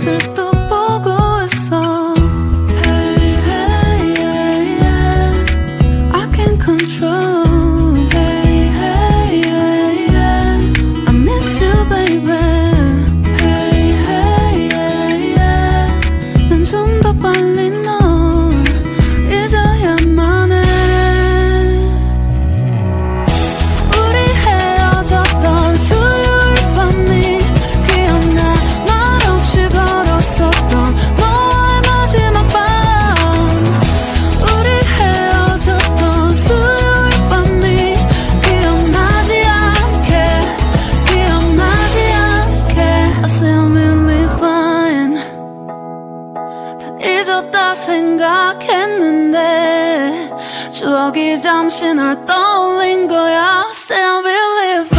빛을 또 보고 있어. Hey, hey, yeah, yeah. I can't control. Hey, hey, yeah, yeah. I miss you, baby. Hey, hey, yeah, yeah. 난 좀 더 빨리 널 잊어야만 해. 우리 헤어졌던 수요일 밤이 기억나. 말없이 걸었었던 너의 마지막 밤. 우리 헤어졌던 수요일 밤이 기억나지 않게, 기억나지 않게. I say I'm really fine. 다 잊었다 생각했는데 추억이 잠시 널 떠올린 거야. Say I believe